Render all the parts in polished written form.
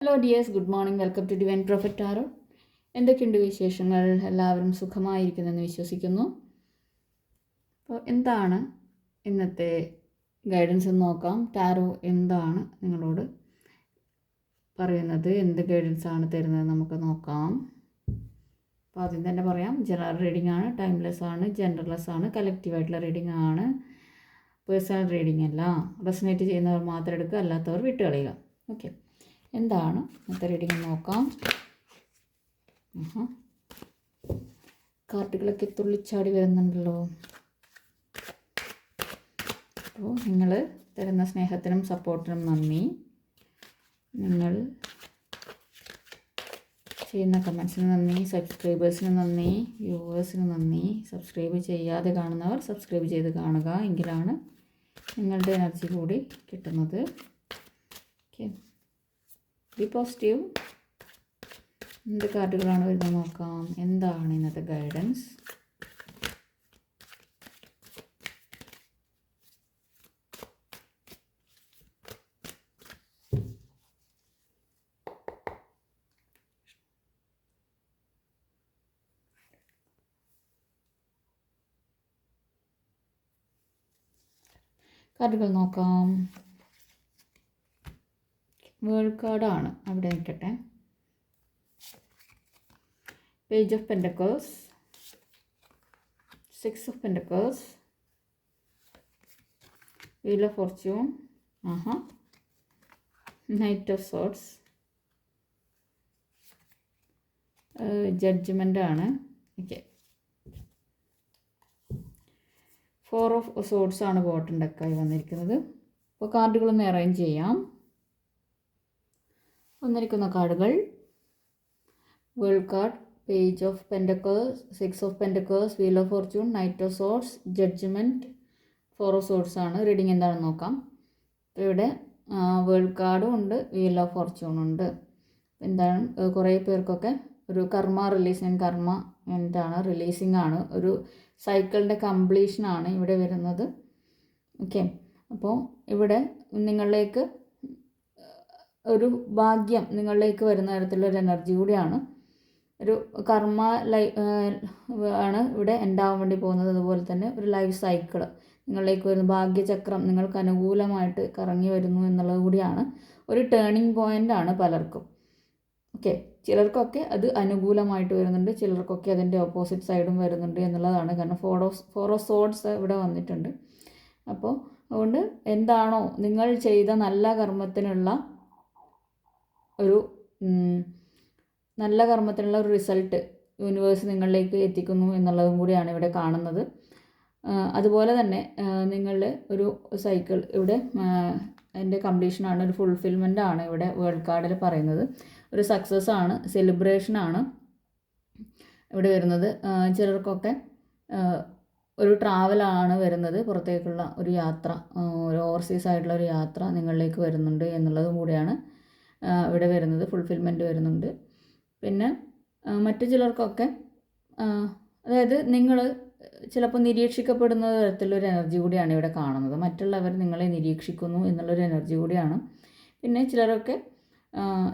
Hello dears, good morning. Welcome to divine prophet tarot. എന്തൊക്കെയുണ്ട് വിശേഷങ്ങൾ? എല്ലാവരും സുഖമായിരിക്കുന്നെന്ന് വിശ്വസിക്കുന്നു. അപ്പോൾ എന്താണ് ഇന്നത്തെ ഗൈഡൻസ് എന്ന് നോക്കാം. ടാരോ എന്താണ് നിങ്ങളോട് പറയുന്നത്, എന്ത് ഗൈഡൻസ് ആണ് തരുന്നത് നമുക്ക് നോക്കാം. അപ്പോൾ ആദ്യം തന്നെ പറയാം, ജനറൽ റീഡിംഗ് ആണ്, ടൈംലെസ് ആണ്, ജെൻഡർലെസ് ആണ്, കളക്റ്റീവായിട്ടുള്ള റീഡിംഗ് ആണ്, പേഴ്സണൽ റീഡിംഗ് അല്ല. റെസനേറ്റ് ചെയ്യുന്നവർ മാത്രം എടുക്കുക, അല്ലാത്തവർ വിട്ടുകളയുക. ഓക്കെ, എന്താണ് ഇന്നത്തെ റീഡിംഗ് നോക്കാം. കാർഡുകളൊക്കെ തുള്ളിച്ചാടി വരുന്നുണ്ടല്ലോ. അപ്പോൾ നിങ്ങൾ തരുന്ന സ്നേഹത്തിനും സപ്പോർട്ടിനും നന്ദി. നിങ്ങൾ ചെയ്യുന്ന കമൻസിന് നന്ദി, സബ്സ്ക്രൈബേഴ്സിന് നന്ദി, വ്യൂവേഴ്സിന് നന്ദി. സബ്സ്ക്രൈബ് ചെയ്യാതെ കാണുന്നവർ സബ്സ്ക്രൈബ് ചെയ്ത് കാണുക, എങ്കിലാണ് നിങ്ങളുടെ എനർജി കൂടി കിട്ടുന്നത്. Okay, B positive. എന്ത് കാർഡുകളാണ് വരുന്നത് നോക്കാം. എന്താണ് ഇന്നത്തെ ഗൈഡൻസ്? കാർഡുകൾ നോക്കാം. വേൾഡ് കാർഡാണ്, അവിടെ നിൽക്കട്ടെ. Page of pentacles, 6 of pentacles, wheel of fortune, knight of swords, judgement ആണ്. ഓക്കെ, 4 ഓഫ് സോർട്സ് ആണ് ബോട്ടം ഡെക്കായി വന്നിരിക്കുന്നത്. അപ്പോൾ കാർഡുകളൊന്ന് അറേഞ്ച് ചെയ്യാം. വന്നിരിക്കുന്ന കാർഡുകൾ: world card, page of pentacles, 6 of pentacles, wheel of fortune, knight of swords, judgement, 4 of swords ആണ്. റീഡിംഗ് എന്താണെന്ന് നോക്കാം. ഇവിടെ വേൾഡ് കാർഡും ഉണ്ട്, വീൽ ഓഫ് ഫോർച്യൂണും ഉണ്ട്. എന്താണ്, കുറേ പേർക്കൊക്കെ ഒരു കർമ്മ റിലീസിങ്, കർമ്മ എന്താണ് റിലീസിങ് ആണ്, ഒരു സൈക്കിളിൻ്റെ കംപ്ലീഷനാണ് ഇവിടെ വരുന്നത്. ഓക്കെ, അപ്പോൾ ഇവിടെ നിങ്ങളിലേക്ക് ഒരു ഭാഗ്യം നിങ്ങളിലേക്ക് വരുന്ന തരത്തിലുള്ള ഒരു എനർജി കൂടിയാണ്. ഒരു കർമ്മ ആണ് ഇവിടെ എൻഡാവാൻ വേണ്ടി പോകുന്നത്. അതുപോലെ തന്നെ ഒരു ലൈഫ് സൈക്കിൾ നിങ്ങളിലേക്ക് വരുന്ന ഭാഗ്യചക്രം നിങ്ങൾക്ക് അനുകൂലമായിട്ട് കറങ്ങി വരുന്നു എന്നുള്ളത് കൂടിയാണ്. ഒരു ടേണിംഗ് പോയിൻ്റ് ആണ് പലർക്കും. ഓക്കെ, ചിലർക്കൊക്കെ അത് അനുകൂലമായിട്ട് വരുന്നുണ്ട്, ചിലർക്കൊക്കെ അതിൻ്റെ ഓപ്പോസിറ്റ് സൈഡും വരുന്നുണ്ട് എന്നുള്ളതാണ്. കാരണം ഫോർ ഓഫ് സോർട്സ് ഇവിടെ വന്നിട്ടുണ്ട്. അപ്പോൾ അതുകൊണ്ട് എന്താണോ നിങ്ങൾ ചെയ്ത നല്ല കർമ്മത്തിനുള്ള ഒരു റിസൾട്ട് യൂണിവേഴ്സ് നിങ്ങളിലേക്ക് എത്തിക്കുന്നു എന്നുള്ളതും കൂടിയാണ് ഇവിടെ കാണുന്നത്. അതുപോലെ തന്നെ നിങ്ങളുടെ ഒരു സൈക്കിൾ ഇവിടെ അതിൻ്റെ കംപ്ലീഷനാണ്, ഒരു ഫുൾഫിൽമെൻ്റ് ആണ് ഇവിടെ വേൾഡ് കാർഡിൽ പറയുന്നത്. ഒരു സക്സസ് ആണ്, സെലിബ്രേഷനാണ് ഇവിടെ വരുന്നത്. ചിലർക്കൊക്കെ ഒരു ട്രാവലാണ് വരുന്നത്, പുറത്തേക്കുള്ള ഒരു യാത്ര, ഒരു ഓവർസീസ് ആയിട്ടുള്ള ഒരു യാത്ര നിങ്ങളിലേക്ക് വരുന്നുണ്ട് എന്നുള്ളതും കൂടിയാണ് ഇവിടെ വരുന്നത്. ഫുൾഫിൽമെൻറ്റ് വരുന്നുണ്ട്. പിന്നെ മറ്റു ചിലർക്കൊക്കെ അതായത് നിങ്ങൾ ചിലപ്പോൾ നിരീക്ഷിക്കപ്പെടുന്ന തരത്തിലൊരു എനർജി കൂടിയാണ് ഇവിടെ കാണുന്നത്. മറ്റുള്ളവർ നിങ്ങളെ നിരീക്ഷിക്കുന്നു എന്നുള്ളൊരു എനർജി കൂടിയാണ്. പിന്നെ ചിലരൊക്കെ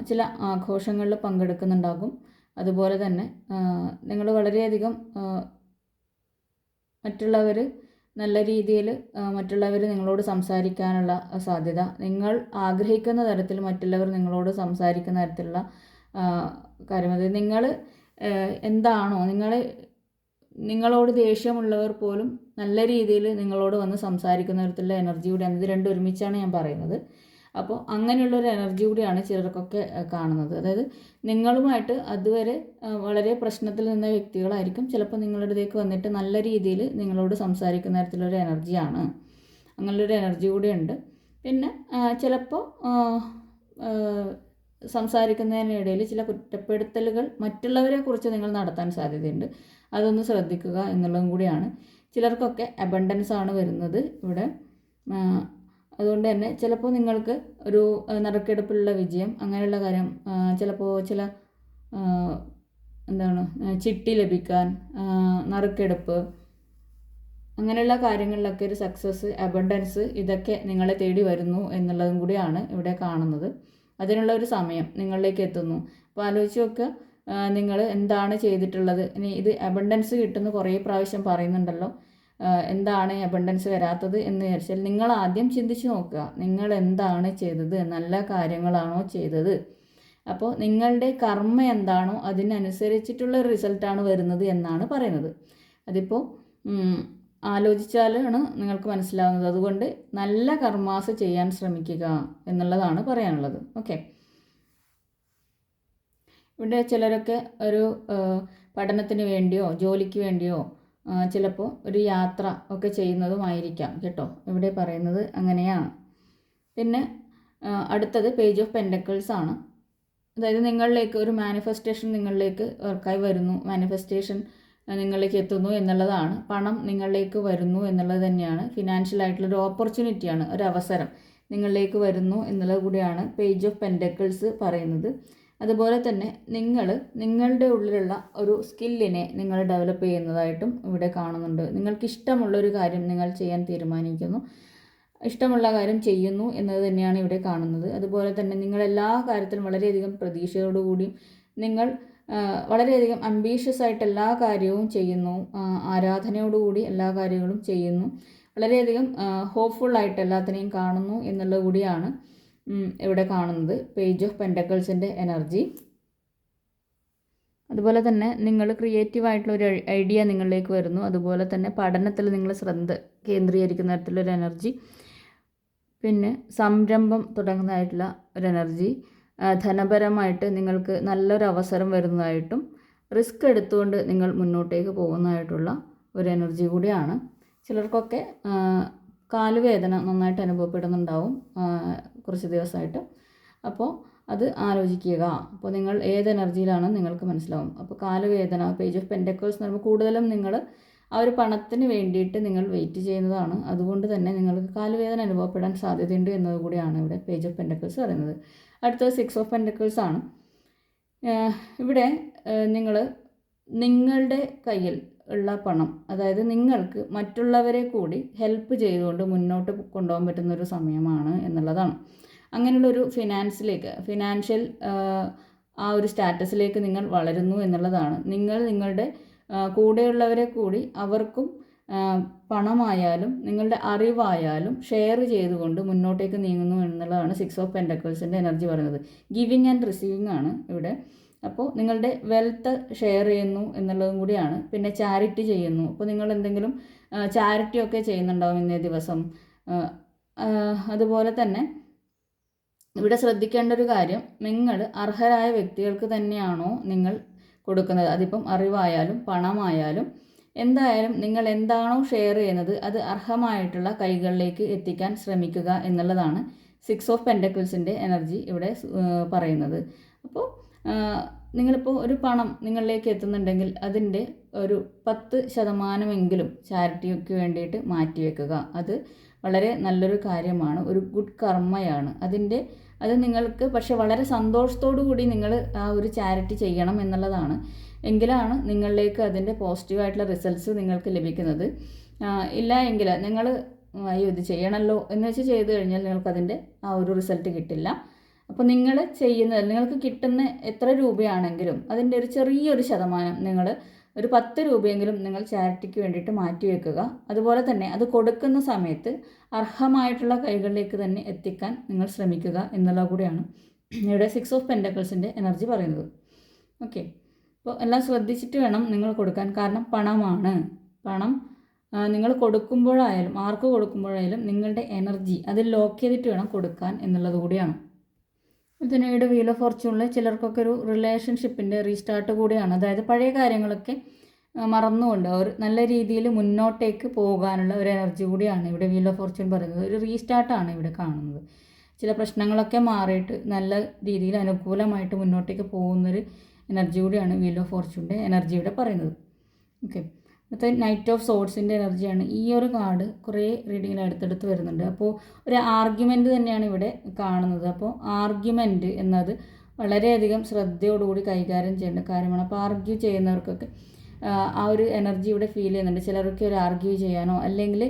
ചില ആഘോഷങ്ങളിൽ പങ്കെടുക്കുന്നുണ്ടാകും. അതുപോലെ തന്നെ നിങ്ങൾ വളരെയധികം മറ്റുള്ളവർ നല്ല രീതിയിൽ മറ്റുള്ളവർ നിങ്ങളോട് സംസാരിക്കാനുള്ള സാധ്യത, നിങ്ങൾ ആഗ്രഹിക്കുന്ന തരത്തിൽ മറ്റുള്ളവർ നിങ്ങളോട് സംസാരിക്കുന്ന തരത്തിലുള്ള കാര്യം, അത് നിങ്ങൾ എന്താണോ നിങ്ങളോട് ദേഷ്യമുള്ളവർ പോലും നല്ല രീതിയിൽ നിങ്ങളോട് വന്ന് സംസാരിക്കുന്ന തരത്തിലുള്ള എനർജി കൂടിയാണ്. ഇത് രണ്ടും ഒരുമിച്ചാണ് ഞാൻ പറയുന്നത്. അപ്പോൾ അങ്ങനെയുള്ളൊരു എനർജി കൂടിയാണ് ചിലർക്കൊക്കെ കാണുന്നത്. അതായത് നിങ്ങളുമായിട്ട് അതുവരെ വളരെ പ്രശ്നത്തിൽ നിന്ന വ്യക്തികളായിരിക്കും ചിലപ്പോൾ നിങ്ങളുടെ അടുത്തേക്ക് വന്നിട്ട് നല്ല രീതിയിൽ നിങ്ങളോട് സംസാരിക്കുന്ന തരത്തിലൊരു എനർജിയാണ്. അങ്ങനെയുള്ളൊരു എനർജി കൂടിയുണ്ട്. പിന്നെ ചിലപ്പോൾ സംസാരിക്കുന്നതിനിടയിൽ ചില കുറ്റപ്പെടുത്തലുകൾ മറ്റുള്ളവരെ കുറിച്ച് നിങ്ങൾ നടത്താൻ സാധ്യതയുണ്ട്. അതൊന്ന് ശ്രദ്ധിക്കുക എന്നുള്ളതും കൂടിയാണ്. ചിലർക്കൊക്കെ അബണ്ടൻസ് ആണ് വരുന്നത് ഇവിടെ. അതുകൊണ്ട് തന്നെ ചിലപ്പോൾ നിങ്ങൾക്ക് ഒരു നറുക്കെടുപ്പിലുള്ള വിജയം, അങ്ങനെയുള്ള കാര്യം, ചിലപ്പോൾ ചില ചിട്ടി ലഭിക്കാൻ, നറുക്കെടുപ്പ്, അങ്ങനെയുള്ള കാര്യങ്ങളിലൊക്കെ ഒരു സക്സസ്, അബണ്ടൻസ് ഇതൊക്കെ നിങ്ങളെ തേടി വരുന്നു എന്നുള്ളതും കൂടിയാണ് ഇവിടെ കാണുന്നത്. അതിനുള്ള ഒരു സമയം നിങ്ങളിലേക്ക് എത്തുന്നു. അപ്പോൾ ആലോചിച്ച് നോക്കുക, നിങ്ങൾ എന്താണ് ചെയ്തിട്ടുള്ളത്. ഇനി ഇത് അബണ്ടൻസ് കിട്ടുന്ന കുറേ പ്രാവശ്യം പറയുന്നുണ്ടല്ലോ, എന്താണ് അബണ്ടൻസ് വരാത്തത് എന്ന് വിചാരിച്ചാൽ നിങ്ങൾ ആദ്യം ചിന്തിച്ച് നോക്കുക, നിങ്ങൾ എന്താണ് ചെയ്തത്, നല്ല കാര്യങ്ങളാണോ ചെയ്തത്. അപ്പോൾ നിങ്ങളുടെ കർമ്മ എന്താണോ അതിനനുസരിച്ചിട്ടുള്ള റിസൾട്ടാണ് വരുന്നത് എന്നാണ് പറയുന്നത്. അതിപ്പോൾ ആലോചിച്ചാലാണ് നിങ്ങൾക്ക് മനസ്സിലാവുന്നത്. അതുകൊണ്ട് നല്ല കർമാസ് ചെയ്യാൻ ശ്രമിക്കുക എന്നുള്ളതാണ് പറയാനുള്ളത്. ഓക്കെ, ഇവിടെ ചിലരൊക്കെ ഒരു പഠനത്തിന് വേണ്ടിയോ ജോലിക്ക് വേണ്ടിയോ ചിലപ്പോൾ ഒരു യാത്ര ഒക്കെ ചെയ്യുന്നതുമായിരിക്കാം കേട്ടോ. ഇവിടെ പറയുന്നത് അങ്ങനെയാണ്. പിന്നെ അടുത്തത് പേജ് ഓഫ് പെൻഡക്കിൾസ് ആണ്. അതായത് നിങ്ങളിലേക്ക് ഒരു മാനിഫെസ്റ്റേഷൻ നിങ്ങളിലേക്ക് വർക്കായി വരുന്നു, മാനിഫെസ്റ്റേഷൻ നിങ്ങളിലേക്ക് എത്തുന്നു എന്നുള്ളതാണ്. പണം നിങ്ങളിലേക്ക് വരുന്നു എന്നുള്ളത് തന്നെയാണ്. ഫിനാൻഷ്യൽ ആയിട്ടുള്ളൊരു ഓപ്പർച്യൂണിറ്റിയാണ്, ഒരു അവസരം നിങ്ങളിലേക്ക് വരുന്നു എന്നുള്ളത് കൂടിയാണ് പേജ് ഓഫ് പെൻഡക്കിൾസ് പറയുന്നത്. അതുപോലെ തന്നെ നിങ്ങളുടെ ഉള്ളിലുള്ള ഒരു സ്കില്ലിനെ നിങ്ങൾ ഡെവലപ്പ് ചെയ്യുന്നതായിട്ടും ഇവിടെ കാണുന്നുണ്ട്. നിങ്ങൾക്ക് ഇഷ്ടമുള്ളൊരു കാര്യം നിങ്ങൾ ചെയ്യാൻ തീരുമാനിക്കുന്നു, ഇഷ്ടമുള്ള കാര്യം ചെയ്യുന്നു എന്നത് തന്നെയാണ് ഇവിടെ കാണുന്നത്. അതുപോലെ തന്നെ നിങ്ങൾ എല്ലാ കാര്യത്തിലും വളരെയധികം പ്രതീക്ഷയോടുകൂടിയും നിങ്ങൾ വളരെയധികം അംബീഷ്യസ് ആയിട്ട് എല്ലാ കാര്യവും ചെയ്യുന്നു, ആരാധനയോടുകൂടി എല്ലാ കാര്യങ്ങളും ചെയ്യുന്നു, വളരെയധികം ഹോപ്പ്ഫുള്ളായിട്ട് എല്ലാത്തിനെയും കാണുന്നു എന്നുള്ളത് കൂടിയാണ് ഇവിടെ കാണുന്നത് പേജ് ഓഫ് പെൻഡക്കിൾസിൻ്റെ എനർജി. അതുപോലെ തന്നെ നിങ്ങൾ ക്രിയേറ്റീവായിട്ടുള്ളൊരു ഐഡിയ നിങ്ങളിലേക്ക് വരുന്നു. അതുപോലെ തന്നെ പഠനത്തിൽ നിങ്ങൾ ശ്രദ്ധ കേന്ദ്രീകരിക്കുന്ന തരത്തിലൊരു എനർജി. പിന്നെ സംരംഭം തുടങ്ങുന്നതായിട്ടുള്ള ഒരു എനർജി. ധനപരമായിട്ട് നിങ്ങൾക്ക് നല്ലൊരു അവസരം വരുന്നതായിട്ടും റിസ്ക് എടുത്തുകൊണ്ട് നിങ്ങൾ മുന്നോട്ടേക്ക് പോകുന്നതായിട്ടുള്ള ഒരു എനർജി കൂടിയാണ്. ചിലർക്കൊക്കെ കാലുവേദന നന്നായിട്ട് അനുഭവപ്പെടുന്നുണ്ടാവും കുറച്ച് ദിവസമായിട്ട്. അപ്പോൾ അത് ആലോചിക്കുക. അപ്പോൾ നിങ്ങൾ ഏത് എനർജിയിലാണ് നിങ്ങൾക്ക് മനസ്സിലാവും. അപ്പോൾ കാലുവേദന, പേജ് ഓഫ് പെൻഡക്കിൾസ് എന്ന് പറയുമ്പോൾ കൂടുതലും നിങ്ങൾ ആ ഒരു പണത്തിന് വേണ്ടിയിട്ട് നിങ്ങൾ വെയിറ്റ് ചെയ്യുന്നതാണ്. അതുകൊണ്ട് തന്നെ നിങ്ങൾക്ക് കാലുവേദന അനുഭവപ്പെടാൻ സാധ്യതയുണ്ട് എന്നത് കൂടിയാണ് ഇവിടെ പേജ് ഓഫ് പെൻഡക്കിൾസ് പറയുന്നത്. അടുത്തത് 6 ഓഫ് പെൻഡക്കിൾസ് ആണ്. ഇവിടെ നിങ്ങളുടെ കയ്യിൽ ഉള്ള പണം, അതായത് നിങ്ങൾക്ക് മറ്റുള്ളവരെ കൂടി ഹെൽപ്പ് ചെയ്തുകൊണ്ട് മുന്നോട്ട് കൊണ്ടുപോകാൻ പറ്റുന്നൊരു സമയമാണ് എന്നുള്ളതാണ്. അങ്ങനെയുള്ളൊരു ഫിനാൻഷ്യൽ ആ ഒരു സ്റ്റാറ്റസിലേക്ക് നിങ്ങൾ വളരുന്നു എന്നുള്ളതാണ്. നിങ്ങളുടെ കൂടെയുള്ളവരെ കൂടി അവർക്കും പണമായാലും നിങ്ങളുടെ അറിവായാലും ഷെയർ ചെയ്തുകൊണ്ട് മുന്നോട്ടേക്ക് നീങ്ങുന്നു എന്നുള്ളതാണ് 6 ഓഫ് പെൻഡക്കിൾസിൻ്റെ എനർജി പറയുന്നത്. ഗിവിങ് ആൻഡ് റിസീവിങ് ആണ് ഇവിടെ. അപ്പോൾ നിങ്ങളുടെ വെൽത്ത് ഷെയർ ചെയ്യുന്നു എന്നുള്ളതും കൂടിയാണ്. പിന്നെ ചാരിറ്റി ചെയ്യുന്നു. അപ്പോൾ നിങ്ങൾ എന്തെങ്കിലും ചാരിറ്റി ഒക്കെ ചെയ്യുന്നുണ്ടാവും ഇന്നേ ദിവസം. അതുപോലെ തന്നെ ഇവിടെ ശ്രദ്ധിക്കേണ്ട ഒരു കാര്യം, നിങ്ങൾ അർഹരായ വ്യക്തികൾക്ക് തന്നെയാണോ നിങ്ങൾ കൊടുക്കുന്നത്. അതിപ്പം അറിവായാലും പണമായാലും എന്തായാലും നിങ്ങൾ എന്താണോ ഷെയർ ചെയ്യുന്നത് അത് അർഹമായിട്ടുള്ള കൈകളിലേക്ക് എത്തിക്കാൻ ശ്രമിക്കുക എന്നുള്ളതാണ് 6 ഓഫ് പെൻഡക്കിൾസിൻ്റെ എനർജി ഇവിടെ പറയുന്നത്. അപ്പോൾ നിങ്ങളിപ്പോൾ ഒരു പണം നിങ്ങളിലേക്ക് എത്തുന്നുണ്ടെങ്കിൽ അതിൻ്റെ ഒരു 10% ചാരിറ്റിക്ക് വേണ്ടിയിട്ട് മാറ്റിവെക്കുക. അത് വളരെ നല്ലൊരു കാര്യമാണ്, ഒരു ഗുഡ് കർമ്മയാണ്. അത് നിങ്ങൾക്ക് പക്ഷെ വളരെ സന്തോഷത്തോടു കൂടി നിങ്ങൾ ആ ഒരു ചാരിറ്റി ചെയ്യണം എന്നുള്ളതാണ്. എങ്കിലാണ് നിങ്ങളിലേക്ക് അതിൻ്റെ പോസിറ്റീവായിട്ടുള്ള റിസൾട്ട്സ് നിങ്ങൾക്ക് ലഭിക്കുന്നത്. ഇല്ല എങ്കിൽ നിങ്ങൾ അയ്യോ ഇത് ചെയ്യണമല്ലോ എന്ന് വെച്ച് ചെയ്ത് കഴിഞ്ഞാൽ നിങ്ങൾക്കതിൻ്റെ ആ ഒരു റിസൾട്ട് കിട്ടില്ല. അപ്പോൾ നിങ്ങൾ നിങ്ങൾക്ക് കിട്ടുന്ന എത്ര രൂപയാണെങ്കിലും അതിൻ്റെ ഒരു ചെറിയൊരു ശതമാനം നിങ്ങൾ ഒരു 10 രൂപയെങ്കിലും നിങ്ങൾ ചാരിറ്റിക്ക് വേണ്ടിയിട്ട് മാറ്റിവെക്കുക. അതുപോലെ തന്നെ അത് കൊടുക്കുന്ന സമയത്ത് അർഹമായിട്ടുള്ള കൈകളിലേക്ക് തന്നെ എത്തിക്കാൻ നിങ്ങൾ ശ്രമിക്കുക എന്നുള്ളത് കൂടിയാണ് ഇവിടെ 6 ഓഫ് പെൻഡക്കിൾസിൻ്റെ എനർജി പറയുന്നത്. ഓക്കെ, അപ്പോൾ എല്ലാം ശ്രദ്ധിച്ചിട്ട് വേണം നിങ്ങൾ കൊടുക്കാൻ. കാരണം പണം നിങ്ങൾ കൊടുക്കുമ്പോഴായാലും ആർക്ക് കൊടുക്കുമ്പോഴായാലും നിങ്ങളുടെ എനർജി അതിൽ ലോക്ക് ചെയ്തിട്ട് വേണം കൊടുക്കാൻ എന്നുള്ളത് കൂടിയാണ്. ഇതിനിടെ വീൽ ഓഫ് ഫോർച്യൂണിൽ ചിലർക്കൊക്കെ ഒരു റിലേഷൻഷിപ്പിൻ്റെ റീസ്റ്റാർട്ട് കൂടിയാണ്. അതായത് പഴയ കാര്യങ്ങളൊക്കെ മറന്നുകൊണ്ട് ഒരു നല്ല രീതിയിൽ മുന്നോട്ടേക്ക് പോകാനുള്ള ഒരു എനർജി കൂടിയാണ് ഇവിടെ വീൽ ഓഫ് ഫോർച്യൂൺ പറയുന്നത്. ഒരു റീസ്റ്റാർട്ടാണ് ഇവിടെ കാണുന്നത്. ചില പ്രശ്നങ്ങളൊക്കെ മാറിയിട്ട് നല്ല രീതിയിൽ അനുകൂലമായിട്ട് മുന്നോട്ടേക്ക് പോകുന്നൊരു എനർജി കൂടിയാണ് വീൽ ഓഫ് ഫോർച്യൂണിൻ്റെ എനർജി ഇവിടെ പറയുന്നത്. ഓക്കെ, അടുത്ത നൈറ്റ് ഓഫ് സോർട്സിൻ്റെ എനർജിയാണ്. ഈ ഒരു കാർഡ് കുറേ റീഡിങ്ങിൽ അടുത്തടുത്ത് വരുന്നുണ്ട്. അപ്പോൾ ഒരു ആർഗ്യുമെൻ്റ് തന്നെയാണ് ഇവിടെ കാണുന്നത്. അപ്പോൾ ആർഗ്യുമെൻ്റ് എന്നത് വളരെയധികം ശ്രദ്ധയോടുകൂടി കൈകാര്യം ചെയ്യേണ്ട കാര്യമാണ്. അപ്പോൾ ആർഗ്യൂ ചെയ്യുന്നവർക്കൊക്കെ ആ ഒരു എനർജി ഇവിടെ ഫീൽ ചെയ്യുന്നുണ്ട്. ചിലർക്ക് ഒരു ആർഗ്യൂ ചെയ്യാനോ അല്ലെങ്കിൽ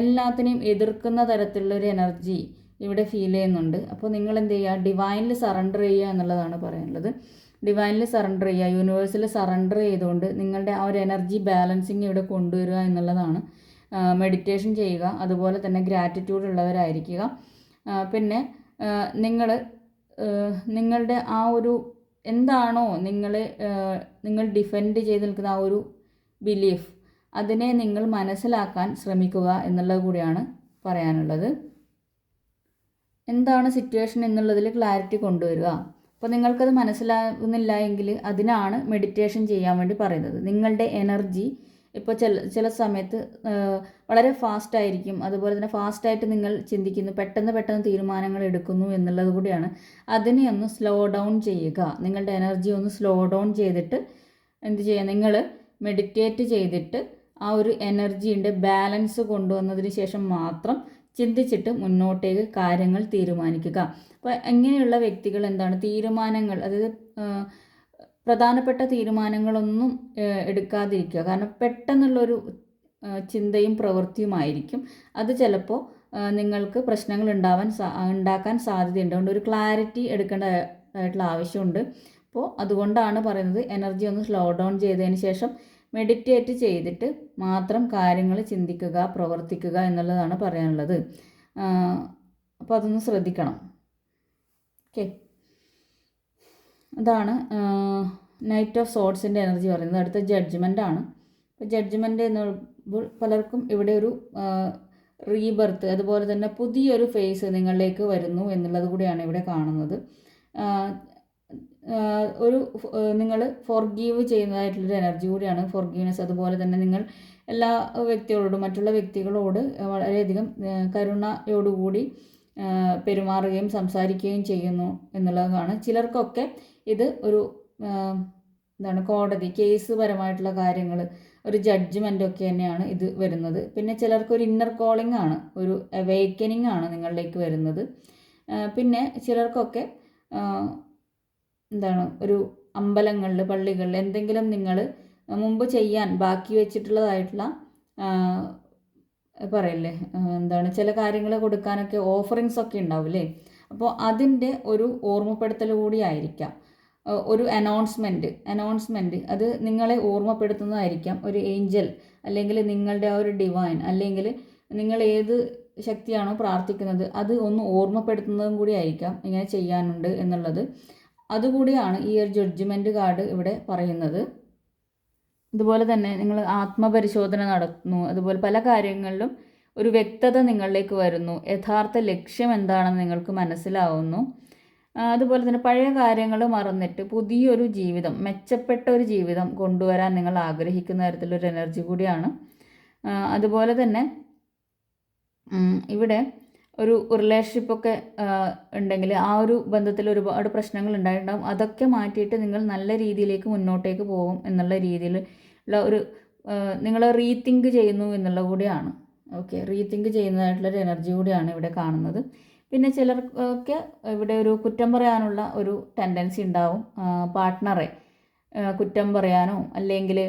എല്ലാത്തിനെയും എതിർക്കുന്ന തരത്തിലുള്ളൊരു എനർജി ഇവിടെ ഫീൽ ചെയ്യുന്നുണ്ട്. അപ്പോൾ നിങ്ങൾ എന്ത് ചെയ്യുക, ഡിവൈനിൽ സറണ്ടർ ചെയ്യുക എന്നുള്ളതാണ് പറയാനുള്ളത്. ഡിവൈനിൽ സറണ്ടർ ചെയ്യുക, യൂണിവേഴ്സിൽ സറണ്ടർ ചെയ്തുകൊണ്ട് നിങ്ങളുടെ ആ ഒരു എനർജി ബാലൻസിങ് ഇവിടെ കൊണ്ടുവരിക എന്നുള്ളതാണ്. മെഡിറ്റേഷൻ ചെയ്യുക, അതുപോലെ തന്നെ ഗ്രാറ്റിറ്റ്യൂഡ് ഉള്ളവരായിരിക്കുക. പിന്നെ നിങ്ങൾ നിങ്ങളുടെ ആ ഒരു എന്താണോ നിങ്ങൾ ഡിഫെൻഡ് ചെയ്ത് നിൽക്കുന്ന ആ ഒരു ബിലീഫ്, അതിനെ നിങ്ങൾ മനസ്സിലാക്കാൻ ശ്രമിക്കുക എന്നുള്ളത് കൂടിയാണ് പറയാനുള്ളത്. എന്താണ് സിറ്റുവേഷൻ എന്നുള്ളതിൽ ക്ലാരിറ്റി കൊണ്ടുവരിക. അപ്പോൾ നിങ്ങൾക്കത് മനസ്സിലാകുന്നില്ല എങ്കിൽ അതിനാണ് മെഡിറ്റേഷൻ ചെയ്യാൻ വേണ്ടി പറയുന്നത്. നിങ്ങളുടെ എനർജി ഇപ്പോൾ ചില സമയത്ത് വളരെ ഫാസ്റ്റായിരിക്കും, അതുപോലെ തന്നെ ഫാസ്റ്റായിട്ട് നിങ്ങൾ ചിന്തിക്കുന്നു, പെട്ടെന്ന് തീരുമാനങ്ങൾ എടുക്കുന്നു എന്നുള്ളത് കൂടിയാണ്. അതിനെ ഒന്ന് സ്ലോ ഡൗൺ ചെയ്യുക. നിങ്ങളുടെ എനർജി ഒന്ന് സ്ലോ ഡൗൺ ചെയ്തിട്ട് എന്ത് ചെയ്യുക, നിങ്ങൾ മെഡിറ്റേറ്റ് ചെയ്തിട്ട് ആ ഒരു എനർജീൻ്റെ ബാലൻസ് കൊണ്ടുവന്നതിന് ശേഷം മാത്രം ചിന്തിച്ചിട്ട് മുന്നോട്ടേക്ക് കാര്യങ്ങൾ തീരുമാനിക്കുക. അപ്പോൾ ഇങ്ങനെയുള്ള വ്യക്തികൾ എന്താണ്, തീരുമാനങ്ങൾ, അതായത് പ്രധാനപ്പെട്ട തീരുമാനങ്ങളൊന്നും എടുക്കാതിരിക്കുക. കാരണം പെട്ടെന്നുള്ളൊരു ചിന്തയും പ്രവൃത്തിയുമായിരിക്കും അത് ചിലപ്പോൾ നിങ്ങൾക്ക് പ്രശ്നങ്ങൾ ഉണ്ടാക്കാൻ സാധ്യതയുണ്ട്. അതുകൊണ്ട് ഒരു ക്ലാരിറ്റി എടുക്കേണ്ടതായിട്ടുള്ള ആവശ്യമുണ്ട്. അപ്പോൾ അതുകൊണ്ടാണ് പറയുന്നത് എനർജി ഒന്ന് സ്ലോ ഡൗൺ ചെയ്തതിന് ശേഷം മെഡിറ്റേറ്റ് ചെയ്തിട്ട് മാത്രം കാര്യങ്ങൾ ചിന്തിക്കുക, പ്രവർത്തിക്കുക എന്നുള്ളതാണ് പറയാനുള്ളത്. അപ്പോൾ അതൊന്ന് ശ്രദ്ധിക്കണം. ഓക്കെ, അതാണ് നൈറ്റ് ഓഫ് സോർട്സിൻ്റെ എനർജി പറയുന്നത്. അടുത്ത ജഡ്ജ്മെൻ്റ് ആണ്. അപ്പോൾ ജഡ്ജ്മെൻ്റ് എന്ന് പറയുമ്പോൾ പലർക്കും ഇവിടെ ഒരു റീബർത്ത്, അതുപോലെ തന്നെ പുതിയൊരു ഫേസ് നിങ്ങളിലേക്ക് വരുന്നു എന്നുള്ളത് കൂടിയാണ് ഇവിടെ കാണുന്നത്. നിങ്ങൾ ഫോർഗീവ് ചെയ്യുന്നതായിട്ടുള്ളൊരു എനർജി കൂടിയാണ് ഫോർഗീവ്നെസ്. അതുപോലെ തന്നെ നിങ്ങൾ എല്ലാ വ്യക്തികളോടും, മറ്റുള്ള വ്യക്തികളോട് വളരെയധികം കരുണയോടുകൂടി പെരുമാറുകയും സംസാരിക്കുകയും ചെയ്യുന്നു എന്നുള്ളതാണ്. ചിലർക്കൊക്കെ ഇത് ഒരു കോടതി കേസ് പരമായിട്ടുള്ള കാര്യങ്ങൾ, ഒരു ജഡ്ജ്മെൻ്റൊക്കെ തന്നെയാണ് ഇത് വരുന്നത്. പിന്നെ ചിലർക്കൊരു ഇന്നർ കോളിംഗ് ആണ്, ഒരു അവേക്കനിങ് ആണ് നിങ്ങളിലേക്ക് വരുന്നത്. പിന്നെ ചിലർക്കൊക്കെ ഒരു അമ്പലങ്ങളിൽ, പള്ളികളിൽ എന്തെങ്കിലും നിങ്ങൾ മുമ്പ് ചെയ്യാൻ ബാക്കി വെച്ചിട്ടുള്ളതായിട്ടുള്ള പറയില്ലേ, ചില കാര്യങ്ങൾ കൊടുക്കാനൊക്കെ ഓഫറിങ്സ് ഒക്കെ ഉണ്ടാവില്ലേ, അപ്പോൾ അതിൻ്റെ ഒരു ഓർമ്മപ്പെടുത്തൽ കൂടി ആയിരിക്കാം. ഒരു അനൗൺസ്മെൻറ്റ് അത് നിങ്ങളെ ഓർമ്മപ്പെടുത്തുന്നതായിരിക്കാം. ഒരു ഏഞ്ചൽ, അല്ലെങ്കിൽ നിങ്ങളുടെ ആ ഒരു ഡിവൈൻ, അല്ലെങ്കിൽ നിങ്ങൾ ഏത് ശക്തിയാണോ പ്രാർത്ഥിക്കുന്നത് അത് ഒന്ന് ഓർമ്മപ്പെടുത്തുന്നതും കൂടി ആയിരിക്കാം ഇങ്ങനെ ചെയ്യാനുണ്ട് എന്നുള്ളത്. അതുകൂടിയാണ് ഈ ഒരു ജഡ്ജ്മെൻറ്റ് കാർഡ് ഇവിടെ പറയുന്നത്. അതുപോലെ തന്നെ നിങ്ങൾ ആത്മപരിശോധന നടത്തുന്നു, അതുപോലെ പല കാര്യങ്ങളിലും ഒരു വ്യക്തത നിങ്ങളിലേക്ക് വരുന്നു, യഥാർത്ഥ ലക്ഷ്യം എന്താണെന്ന് നിങ്ങൾക്ക് മനസ്സിലാവുന്നു. അതുപോലെ തന്നെ പഴയ കാര്യങ്ങൾ മറന്നിട്ട് പുതിയൊരു ജീവിതം, മെച്ചപ്പെട്ട ഒരു ജീവിതം കൊണ്ടുവരാൻ നിങ്ങൾ ആഗ്രഹിക്കുന്ന തരത്തിലൊരു എനർജി കൂടിയാണ്. അതുപോലെ തന്നെ ഇവിടെ ഒരു റിലേഷൻഷിപ്പൊക്കെ ഉണ്ടെങ്കിൽ ആ ഒരു ബന്ധത്തിൽ ഒരുപാട് പ്രശ്നങ്ങൾ ഉണ്ടായിട്ടുണ്ടാകും. അതൊക്കെ മാറ്റിയിട്ട് നിങ്ങൾ നല്ല രീതിയിലേക്ക് മുന്നോട്ടേക്ക് പോകും എന്നുള്ള രീതിയിലുള്ള ഒരു നിങ്ങൾ റീതിങ്ക് ചെയ്യുന്നു എന്നുള്ള കൂടിയാണ്. ഓക്കെ, റീതിങ്ക് ചെയ്യുന്നതായിട്ടുള്ളൊരു എനർജി കൂടിയാണ് ഇവിടെ കാണുന്നത്. പിന്നെ ചിലർക്ക് ഇവിടെ ഒരു കുറ്റം പറയാനുള്ള ഒരു ടെൻഡൻസി ഉണ്ടാവും. പാർട്ട്ണറെ കുറ്റം പറയാനോ അല്ലെങ്കിൽ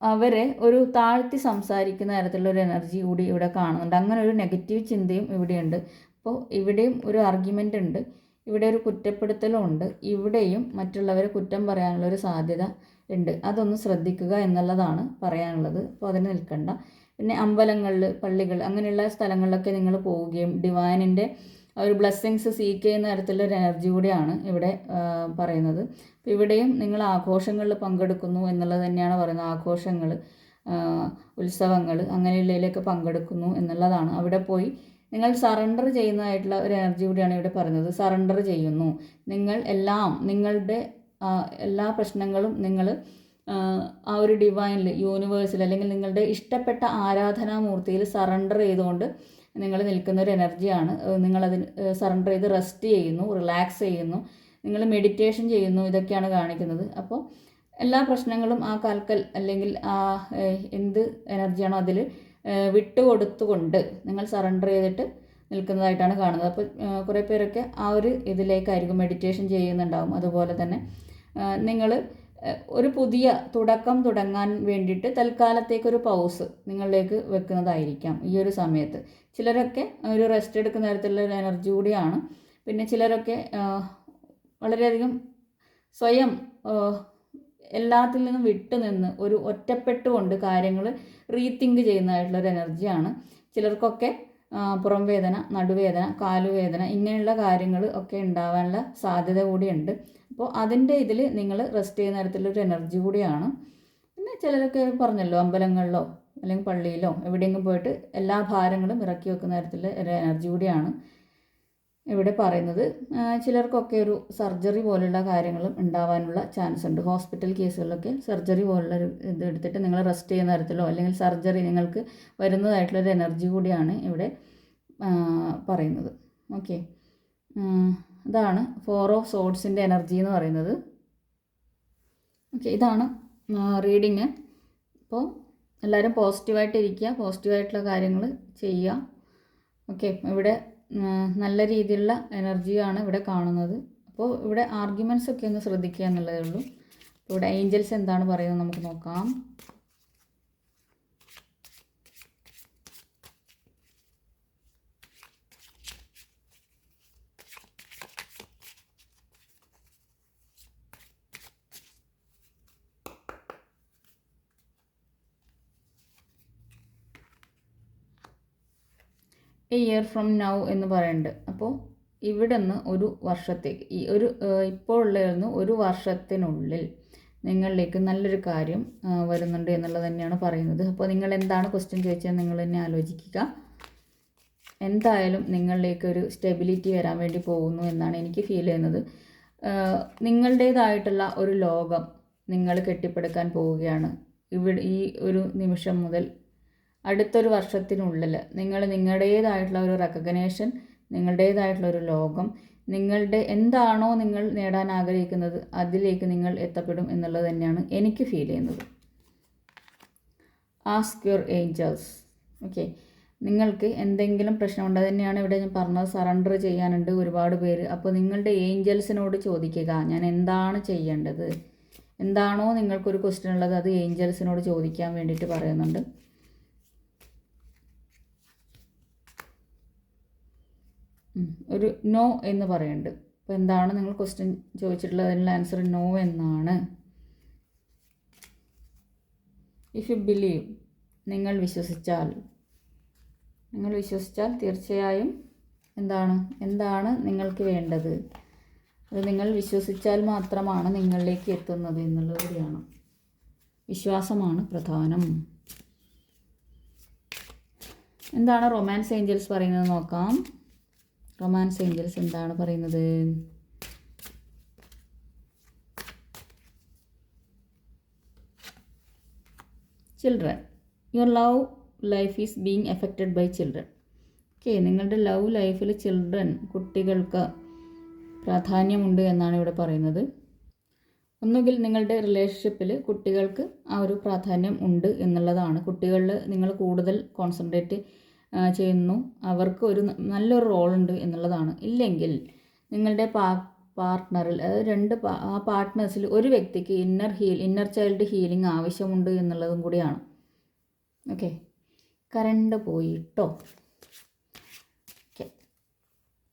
അവരെ ഒരു താഴ്ത്തി സംസാരിക്കുന്ന തരത്തിലുള്ളൊരു എനർജി കൂടി ഇവിടെ കാണുന്നുണ്ട്. അങ്ങനെ ഒരു നെഗറ്റീവ് ചിന്തയും ഇവിടെയുണ്ട്. അപ്പോൾ ഇവിടെയും ഒരു ആർഗ്യുമെൻ്റ് ഉണ്ട്, ഇവിടെ ഒരു കുറ്റപ്പെടുത്തലും ഉണ്ട്, ഇവിടെയും മറ്റുള്ളവരെ കുറ്റം പറയാനുള്ളൊരു സാധ്യത ഉണ്ട്. അതൊന്ന് ശ്രദ്ധിക്കുക എന്നുള്ളതാണ് പറയാനുള്ളത്. അപ്പോൾ അതിന് നിൽക്കണ്ട. പിന്നെ അമ്പലങ്ങളിൽ, പള്ളികൾ, അങ്ങനെയുള്ള സ്ഥലങ്ങളിലൊക്കെ നിങ്ങൾ പോവുകയും ഡിവൈനിൻ്റെ ഒരു ബ്ലെസ്സിങ്സ് സീക്ക് ചെയ്യുന്ന തരത്തിലൊരു എനർജി കൂടിയാണ് ഇവിടെ പറയുന്നത്. അപ്പോൾ ഇവിടെയും നിങ്ങൾ ആഘോഷങ്ങളിൽ പങ്കെടുക്കുന്നു എന്നുള്ളത് തന്നെയാണ് പറയുന്നത്. ആഘോഷങ്ങൾ, ഉത്സവങ്ങൾ, അങ്ങനെയുള്ളതിലൊക്കെ പങ്കെടുക്കുന്നു എന്നുള്ളതാണ്. അവിടെ പോയി നിങ്ങൾ സറണ്ടർ ചെയ്യുന്നതായിട്ടുള്ള ഒരു എനർജി കൂടിയാണ് ഇവിടെ പറയുന്നത്. സറണ്ടർ ചെയ്യുന്നു, നിങ്ങൾ നിങ്ങളുടെ എല്ലാ പ്രശ്നങ്ങളും നിങ്ങൾ ആ ഒരു ഡിവൈനിൽ, യൂണിവേഴ്സിൽ, അല്ലെങ്കിൽ നിങ്ങളുടെ ഇഷ്ടപ്പെട്ട ആരാധനാമൂർത്തിയിൽ സറണ്ടർ ചെയ്തുകൊണ്ട് നിങ്ങൾ നിൽക്കുന്ന ഒരു എനർജിയാണ്. നിങ്ങളതിന് സറണ്ടർ ചെയ്ത് റെസ്റ്റ് ചെയ്യുന്നു, റിലാക്സ് ചെയ്യുന്നു, നിങ്ങൾ മെഡിറ്റേഷൻ ചെയ്യുന്നു, ഇതൊക്കെയാണ് കാണിക്കുന്നത്. അപ്പോൾ എല്ലാ പ്രശ്നങ്ങളും ആ കാൽക്കൽ അല്ലെങ്കിൽ ആ എന്ത് എനർജിയാണോ അതിൽ വിട്ടുകൊടുത്തുകൊണ്ട് നിങ്ങൾ സറണ്ടർ ചെയ്തിട്ട് നിൽക്കുന്നതായിട്ടാണ് കാണുന്നത്. അപ്പോൾ കുറേ പേരൊക്കെ ആ ഒരു ഇതിലേക്കായിരിക്കും മെഡിറ്റേഷൻ ചെയ്യുന്നുണ്ടാവും. അതുപോലെ തന്നെ നിങ്ങൾ ഒരു പുതിയ തുടക്കം തുടങ്ങാൻ വേണ്ടിയിട്ട് തൽക്കാലത്തേക്കൊരു പൗസ് നിങ്ങളിലേക്ക് വെക്കുന്നതായിരിക്കാം ഈ ഒരു സമയത്ത്. ചിലരൊക്കെ ഒരു റെസ്റ്റ് എടുക്കുന്ന തരത്തിലുള്ള ഒരു എനർജി കൂടിയാണ്. പിന്നെ ചിലരൊക്കെ വളരെയധികം സ്വയം എല്ലാത്തിൽ നിന്നും വിട്ടു നിന്ന് ഒരു ഒറ്റപ്പെട്ടുകൊണ്ട് കാര്യങ്ങൾ റീതിങ്ക് ചെയ്യുന്നതായിട്ടുള്ളൊരു എനർജിയാണ്. ചിലർക്കൊക്കെ പുറം വേദന, നടുവേദന, കാലുവേദന ഇങ്ങനെയുള്ള കാര്യങ്ങൾ ഒക്കെ ഉണ്ടാവാനുള്ള സാധ്യത കൂടിയുണ്ട്. അപ്പോൾ അതിൻ്റെ ഇതിൽ നിങ്ങൾ റെസ്റ്റ് ചെയ്യുന്ന തരത്തിലൊരു എനർജി കൂടിയാണ്. പിന്നെ ചിലരൊക്കെ പറഞ്ഞല്ലോ, അമ്പലങ്ങളിലോ അല്ലെങ്കിൽ പള്ളിയിലോ എവിടെയെങ്കിലും പോയിട്ട് എല്ലാ ഭാരങ്ങളും ഇറക്കി വെക്കുന്ന തരത്തിലുള്ള ഒരു എനർജി കൂടിയാണ് ഇവിടെ പറയുന്നത്. ചിലർക്കൊക്കെ ഒരു സർജറി പോലുള്ള കാര്യങ്ങളും ഉണ്ടാവാനുള്ള ചാൻസ് ഉണ്ട്. ഹോസ്പിറ്റൽ കേസുകളിലൊക്കെ സർജറി പോലുള്ള ഒരു ഇത് എടുത്തിട്ട് നിങ്ങൾ റെസ്റ്റ് ചെയ്യുന്ന തരത്തിലോ അല്ലെങ്കിൽ സർജറി നിങ്ങൾക്ക് വരുന്നതായിട്ടുള്ളൊരു എനർജി കൂടിയാണ് ഇവിടെ പറയുന്നത്. ഓക്കെ, ഇതാണ് 4 ഓഫ് സോഡ്സിൻ്റെ എനർജി എന്ന് പറയുന്നത്. ഓക്കെ, ഇതാണ് റീഡിങ്. അപ്പോൾ എല്ലാവരും പോസിറ്റീവായിട്ടിരിക്കുക, പോസിറ്റീവായിട്ടുള്ള കാര്യങ്ങൾ ചെയ്യുക. ഓക്കെ, ഇവിടെ നല്ല രീതിയിലുള്ള എനർജിയാണ് ഇവിടെ കാണുന്നത്. അപ്പോൾ ഇവിടെ ആർഗ്യുമെൻറ്റ്സ് ഒക്കെ ഒന്ന് ശ്രദ്ധിക്കുക എന്നുള്ളതേ ഉള്ളൂ. ഇവിടെ ഏഞ്ചൽസ് എന്താണ് പറയുന്നത് നമുക്ക് നോക്കാം. എ ഇയർ ഫ്രം നൗ എന്ന് പറയുന്നുണ്ട്. അപ്പോൾ ഇവിടെ നിന്ന് ഒരു വർഷത്തേക്ക് ഇപ്പോൾ ഉള്ളതിൽ ഒരു വർഷത്തിനുള്ളിൽ നിങ്ങളിലേക്ക് നല്ലൊരു കാര്യം വരുന്നുണ്ട് എന്നുള്ളത് തന്നെയാണ് പറയുന്നത്. അപ്പോൾ നിങ്ങൾ എന്താണ് ക്വസ്റ്റ്യൻ ചോദിച്ചാൽ നിങ്ങൾ തന്നെ ആലോചിക്കുക. എന്തായാലും നിങ്ങളിലേക്ക് ഒരു സ്റ്റെബിലിറ്റി വരാൻ വേണ്ടി പോകുന്നു എന്നാണ് എനിക്ക് ഫീൽ ചെയ്യുന്നത്. നിങ്ങളുടേതായിട്ടുള്ള ഒരു ലോകം നിങ്ങൾ കെട്ടിപ്പടുക്കാൻ പോവുകയാണ്. ഈ ഒരു നിമിഷം മുതൽ അടുത്തൊരു വർഷത്തിനുള്ളിൽ നിങ്ങൾ നിങ്ങളുടേതായിട്ടുള്ള ഒരു റെക്കഗ്നേഷൻ, നിങ്ങളുടേതായിട്ടുള്ള ഒരു ലോകം, നിങ്ങളുടെ എന്താണോ നിങ്ങൾ നേടാൻ ആഗ്രഹിക്കുന്നത് അതിലേക്ക് നിങ്ങൾ എത്തപ്പെടും എന്നുള്ളത് തന്നെയാണ് എനിക്ക് ഫീൽ ചെയ്യുന്നത്. Ask your Angeles. ഓക്കെ, നിങ്ങൾക്ക് എന്തെങ്കിലും പ്രശ്നമുണ്ട്, അത് തന്നെയാണ് ഇവിടെ ഞാൻ പറഞ്ഞത്. സറണ്ടർ ചെയ്യാനുണ്ട് ഒരുപാട് പേര്. അപ്പോൾ നിങ്ങളുടെ ഏഞ്ചൽസിനോട് ചോദിക്കുക, ഞാൻ എന്താണ് ചെയ്യേണ്ടത്, എന്താണോ നിങ്ങൾക്കൊരു ക്വസ്റ്റ്യൻ ഉള്ളത് അത് ഏഞ്ചൽസിനോട് ചോദിക്കാൻ വേണ്ടിയിട്ട് പറയുന്നുണ്ട്. ഒരു നോ എന്ന് പറയുന്നുണ്ട്. അപ്പോൾ എന്താണ് നിങ്ങൾ ക്വസ്റ്റ്യൻ ചോദിച്ചിട്ടുള്ളത്, അതിനുള്ള ആൻസർ നോ എന്നാണ്. ഇഫ് യു ബിലീവ്, നിങ്ങൾ വിശ്വസിച്ചാൽ തീർച്ചയായും എന്താണ് നിങ്ങൾക്ക് വേണ്ടത്, അത് നിങ്ങൾ വിശ്വസിച്ചാൽ മാത്രമാണ് നിങ്ങളിലേക്ക് എത്തുന്നത് എന്നുള്ളത് കൂടിയാണ്. വിശ്വാസമാണ് പ്രധാനം. എന്താണ് റൊമാൻസ് ഏഞ്ചൽസ് പറയുന്നത് നോക്കാം. റൊമാൻസ് ഏഞ്ചൽസ് എന്താണ് പറയുന്നത്? Children, your love life is being affected by children. Okay, നിങ്ങളുടെ ലവ് ലൈഫിൽ കുട്ടികൾക്ക് പ്രാധാന്യമുണ്ട് എന്നാണ് ഇവിടെ പറയുന്നത്. ഒന്നുകിൽ നിങ്ങളുടെ റിലേഷൻഷിപ്പിൽ കുട്ടികൾക്ക് ആ ഒരു പ്രാധാന്യം ഉണ്ട് എന്നുള്ളതാണ്. കുട്ടികളിൽ നിങ്ങൾ കൂടുതൽ കോൺസെൻട്രേറ്റ് ചെയ്യുന്നു, അവർക്ക് ഒരു നല്ലൊരു റോളുണ്ട് എന്നുള്ളതാണ്. ഇല്ലെങ്കിൽ നിങ്ങളുടെ പാർട്ട്ണറിൽ, അതായത് ആ പാർട്ട്നേഴ്സിൽ ഒരു വ്യക്തിക്ക് ഇന്നർ ചൈൽഡ് ഹീലിംഗ് ആവശ്യമുണ്ട് എന്നുള്ളതും കൂടിയാണ്. ഓക്കെ, കറണ്ട് പോയിട്ടോ. ഓക്കെ,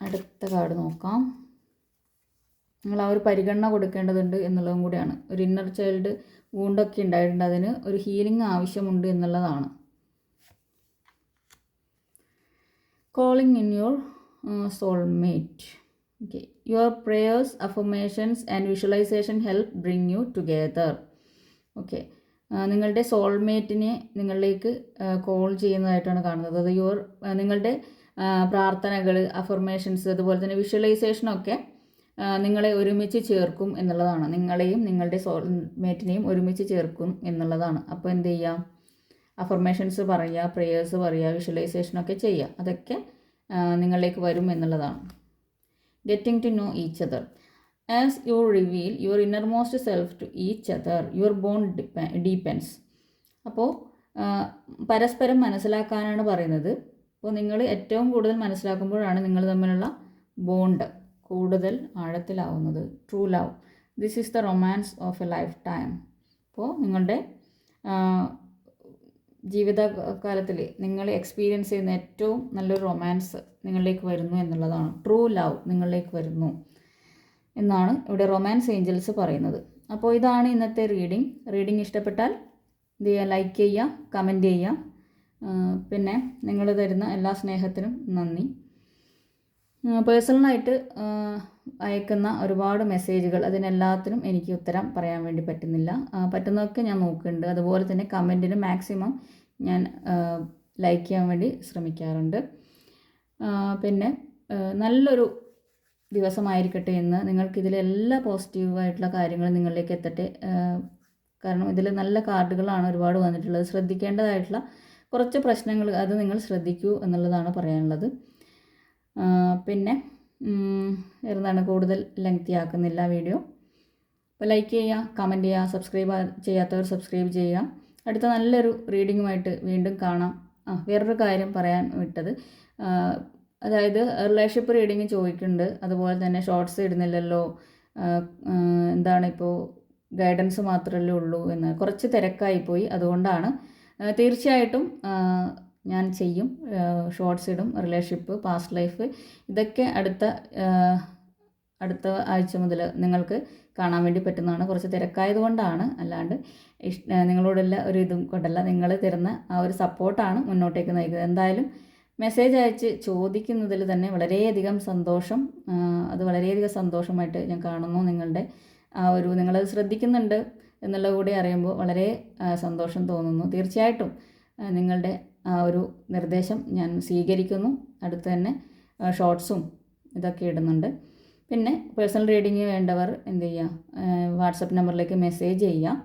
അടുത്ത കാർഡ് നോക്കാം. നിങ്ങൾ ആ ഒരു പരിഗണന കൊടുക്കേണ്ടതുണ്ട് എന്നുള്ളതും കൂടിയാണ്. ഒരു ഇന്നർ ചൈൽഡ് വൂണ്ടൊക്കെ ഉണ്ടായിട്ടുണ്ട്, അതിന് ഒരു ഹീലിംഗ് ആവശ്യമുണ്ട് എന്നുള്ളതാണ്. Calling in your soulmate. Okay, your prayers, affirmations and visualization help bring you together. Okay, നിങ്ങളുടെ സോൾമേറ്റിനെ നിങ്ങളിലേക്ക് കോൾ ചെയ്യുന്നതായിട്ടാണ് കാണുന്നത്. അത് നിങ്ങളുടെ പ്രാർത്ഥനകൾ, അഫർമേഷൻസ്, അതുപോലെ തന്നെ വിഷ്വലൈസേഷനൊക്കെ നിങ്ങളെ ഒരുമിച്ച് ചേർക്കും എന്നുള്ളതാണ്. നിങ്ങളെയും നിങ്ങളുടെ സോൾമേറ്റിനെയും ഒരുമിച്ച് ചേർക്കും എന്നുള്ളതാണ്. അപ്പോൾ എന്ത് ചെയ്യാം? അഫർമേഷൻസ് പറയുക, പ്രേയേഴ്സ് പറയുക, വിഷ്വലൈസേഷനൊക്കെ ചെയ്യുക. അതൊക്കെ നിങ്ങളിലേക്ക് വരും എന്നുള്ളതാണ്. Getting to know each other. As you reveal your innermost self to each other, your bond deepens. അപ്പോൾ പരസ്പരം മനസ്സിലാക്കാനാണ് പറയുന്നത്. അപ്പോൾ നിങ്ങൾ ഏറ്റവും കൂടുതൽ മനസ്സിലാക്കുമ്പോഴാണ് നിങ്ങൾ തമ്മിലുള്ള ബോണ്ട് കൂടുതൽ ആഴത്തിലാവുന്നത്. True love, this is the romance of a lifetime. അപ്പോൾ നിങ്ങളുടെ ജീവിതകാലത്തിൽ നിങ്ങൾ എക്സ്പീരിയൻസ് ചെയ്യുന്ന ഏറ്റവും നല്ലൊരു റൊമാൻസ് നിങ്ങളിലേക്ക് വരുന്നു എന്നുള്ളതാണ്. ട്രൂ ലവ് നിങ്ങളിലേക്ക് വരുന്നു എന്നാണ് ഇവിടെ റൊമാൻസ് ഏഞ്ചൽസ് പറയുന്നത്. അപ്പോൾ ഇതാണ് ഇന്നത്തെ റീഡിംഗ് ഇഷ്ടപ്പെട്ടാൽ ലൈക്ക് ചെയ്യുക, കമൻറ്റ് ചെയ്യുക. പിന്നെ നിങ്ങൾ തരുന്ന എല്ലാ സ്നേഹത്തിനും നന്ദി. പേഴ്സണലായിട്ട് അയക്കുന്ന ഒരുപാട് മെസ്സേജുകൾ, അതിനെല്ലാത്തിനും എനിക്ക് ഉത്തരം പറയാൻ വേണ്ടി പറ്റുന്നില്ല. പറ്റുന്നതൊക്കെ ഞാൻ നോക്കുന്നുണ്ട്. അതുപോലെ തന്നെ കമൻറ്റിന് മാക്സിമം ഞാൻ ലൈക്ക് ചെയ്യാൻ വേണ്ടി ശ്രമിക്കാറുണ്ട്. പിന്നെ നല്ലൊരു ദിവസമായിരിക്കട്ടെ എന്ന് നിങ്ങൾക്കിതിലെല്ലാ പോസിറ്റീവായിട്ടുള്ള കാര്യങ്ങളും നിങ്ങളിലേക്ക് എത്തട്ടെ. കാരണം ഇതിൽ നല്ല കാർഡുകളാണ് ഒരുപാട് വന്നിട്ടുള്ളത്. ശ്രദ്ധിക്കേണ്ടതായിട്ടുള്ള കുറച്ച് പ്രശ്നങ്ങൾ അത് നിങ്ങൾ ശ്രദ്ധിക്കൂ എന്നുള്ളതാണ് പറയാനുള്ളത്. പിന്നെ എന്താണ്, കൂടുതൽ ലെങ്തി ആക്കുന്നില്ല വീഡിയോ. അപ്പോൾ ലൈക്ക് ചെയ്യുക, കമൻറ്റ് ചെയ്യുക, സബ്സ്ക്രൈബ് ചെയ്യാത്തവർ സബ്സ്ക്രൈബ് ചെയ്യുക. അടുത്ത നല്ലൊരു റീഡിങ്ങുമായിട്ട് വീണ്ടും കാണാം. വേറൊരു കാര്യം പറയാൻ വിട്ടത്, അതായത് റിലേഷൻഷിപ്പ് റീഡിങ് ചോദിക്കുന്നുണ്ട്. അതുപോലെ തന്നെ ഷോർട്സ് ഇടുന്നില്ലല്ലോ, എന്താണ് ഇപ്പോൾ ഗൈഡൻസ് മാത്രമല്ലേ ഉള്ളൂ എന്ന്. കുറച്ച് തിരക്കായിപ്പോയി, അതുകൊണ്ടാണ്. തീർച്ചയായിട്ടും ഞാൻ ചെയ്യും, ഷോർട്സ് ഇടും. റിലേഷൻഷിപ്പ്, പാസ്റ്റ് ലൈഫ്, ഇതൊക്കെ അടുത്ത ആഴ്ച മുതൽ നിങ്ങൾക്ക് കാണാൻ വേണ്ടി പറ്റുന്നതാണ്. കുറച്ച് തിരക്കായതുകൊണ്ടാണ്, അല്ലാണ്ട് നിങ്ങളോടുള്ള ഒരു ഇതും കൊണ്ടല്ല. നിങ്ങൾ തരുന്ന ആ ഒരു സപ്പോർട്ടാണ് മുന്നോട്ടേക്ക് നയിക്കുന്നത്. എന്തായാലും മെസ്സേജ് അയച്ച് ചോദിക്കുന്നതിൽ തന്നെ വളരെയധികം സന്തോഷം. അത് വളരെയധികം സന്തോഷമായിട്ട് ഞാൻ കാണുന്നു. നിങ്ങളുടെ ആ ഒരു നിങ്ങളത് ശ്രദ്ധിക്കുന്നുണ്ട് എന്നുള്ളത് കൂടി അറിയുമ്പോൾ വളരെ സന്തോഷം തോന്നുന്നു. തീർച്ചയായിട്ടും നിങ്ങളുടെ ആ ഒരു നിർദ്ദേശം ഞാൻ സ്വീകരിക്കുന്നു. അടുത്ത് തന്നെ ഷോർട്സും ഇതൊക്കെ ഇടുന്നുണ്ട്. പിന്നെ പേഴ്സണൽ റീഡിങ് വേണ്ടവർ എന്ത് ചെയ്യുക, വാട്സപ്പ് നമ്പറിലേക്ക് മെസ്സേജ് ചെയ്യുക.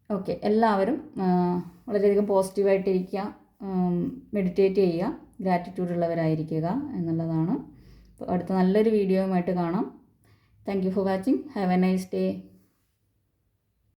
ഓക്കെ, എല്ലാവരും വളരെയധികം പോസിറ്റീവായിട്ടിരിക്കുക, മെഡിറ്റേറ്റ് ചെയ്യുക, ഗ്രാറ്റിറ്റ്യൂഡ് ഉള്ളവരായിരിക്കുക എന്നുള്ളതാണ്. അപ്പോൾ അടുത്ത നല്ലൊരു വീഡിയോയുമായിട്ട് കാണാം. Thank you for watching. Have A nice day.